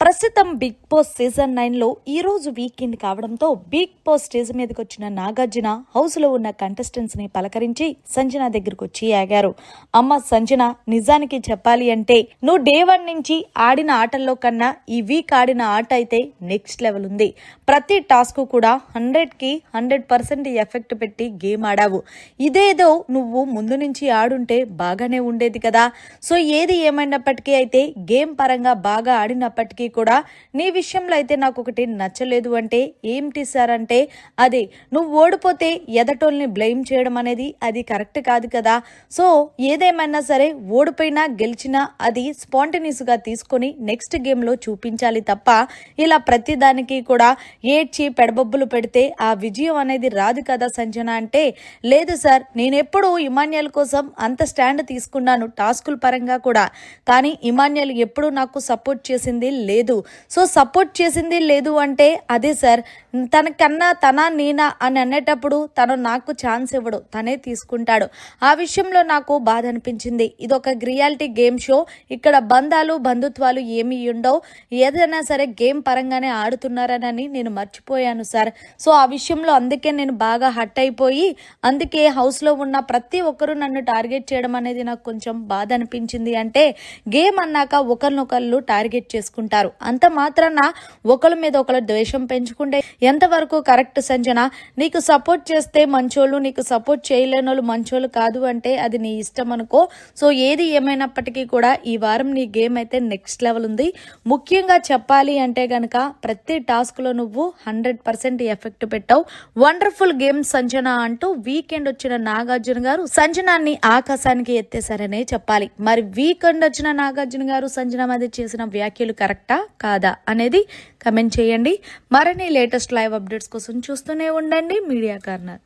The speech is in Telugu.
ప్రస్తుతం బిగ్ బాస్ సీజన్ 9లో ఈ రోజు వీకెండ్ కావడంతో బిగ్ బాస్ స్టేజ్ మీదకి వచ్చిన నాగార్జున హౌస్ లో ఉన్న కంటెస్టెంట్స్ ని పలకరించి సంజన దగ్గరకు వచ్చి ఆగారు. అమ్మ సంజన, నిజానికి చెప్పాలి అంటే నువ్వు డే 1 నుంచి ఆడిన ఆటల్లో కన్నా ఈ వీక్ ఆడిన ఆట అయితే నెక్స్ట్ లెవెల్ ఉంది. ప్రతి టాస్క్ కూడా 100కి 100% ఎఫెక్ట్ పెట్టి గేమ్ ఆడావు. ఇదేదో నువ్వు ముందు నుంచి ఆడుంటే బాగానే ఉండేది కదా. సో ఏది ఏమైనప్పటికీ అయితే గేమ్ పరంగా బాగా ఆడినప్పటికీ కూడా నీ విషయంలో అయితే నాకు ఒకటి నచ్చలేదు. అంటే ఏంటి సార్ అంటే అది నువ్వు ఓడిపోతే ఎదటోల్ని బ్లేమ్ చేయడం అనేది అది కరెక్ట్ కాదు కదా. సో ఏదేమైనా సరే ఓడిపోయినా గెలిచినా అది స్పాంటేనియస్ గా తీసుకొని నెక్స్ట్ గేమ్ లో చూపించాలి తప్ప ఇలా ప్రతి దానికి కూడా ఏడ్చి పెడబొబ్బులు పెడితే ఆ విజయం అనేది రాదు కదా సంజన. అంటే లేదు సార్, నేనెప్పుడు ఇమాన్యుయల్ కోసం అంత స్టాండ్ తీసుకున్నాను టాస్కుల పరంగా కూడా, కానీ ఇమాన్యుయల్ ఎప్పుడు నాకు సపోర్ట్ చేసింది లేదు. సో సపోర్ట్ చేసింది లేదు అంటే అదే సార్, తనకన్నా తన నేనా అని అనేటప్పుడు తను నాకు ఛాన్స్ ఇవ్వడు, తనే తీసుకుంటాడు. ఆ విషయంలో నాకు బాధ అనిపించింది. ఇది ఒక రియాలిటీ గేమ్ షో, ఇక్కడ బంధాలు బంధుత్వాలు ఏమీ ఉండవు. ఏదైనా సరే గేమ్ పరంగానే ఆడుతున్నారనని నేను మర్చిపోయాను సార్. సో ఆ విషయంలో అందుకే నేను బాగా హట్ అయిపోయి అందుకే హౌస్లో ఉన్న ప్రతి ఒక్కరూ నన్ను టార్గెట్ చేయడం అనేది నాకు కొంచెం బాధ అనిపించింది. అంటే గేమ్ అన్నాక ఒకరినొకళ్ళు టార్గెట్ చేసుకుంటారు, అంత మాత్రాన ఒకరి మీద ఒకరు ద్వేషం పెంచుకుంటే ఎంతవరకు కరెక్ట్ సంజన? నీకు సపోర్ట్ చేస్తే మంచోళ్ళు, నీకు సపోర్ట్ చేయలేని వాళ్ళు మంచోళ్ళు కాదు అంటే అది నీ ఇష్టం అనుకో. సో ఏది ఏమైనప్పటికీ కూడా ఈ వారం నీ గేమ్ అయితే నెక్స్ట్ లెవెల్ ఉంది. ముఖ్యంగా చెప్పాలి అంటే గనక ప్రతి టాస్క్ లో నువ్వు 100% ఎఫెక్ట్ పెట్టావు. వండర్ఫుల్ గేమ్ సంజన అంటూ వీకెండ్ వచ్చిన నాగార్జున గారు సంజనాన్ని ఆకాశానికి ఎత్తేశారనే చెప్పాలి. మరి వీకెండ్ వచ్చిన నాగార్జున గారు సంజన మధ్య చేసిన వ్యాఖ్యలు కరెక్టా కాదా అనేది కమెంట్ చేయండి. మరిన్ని లేటెస్ట్ లైవ్ అప్డేట్స్ కోసం చూస్తూనే ఉండండి మీడియా కార్నర్.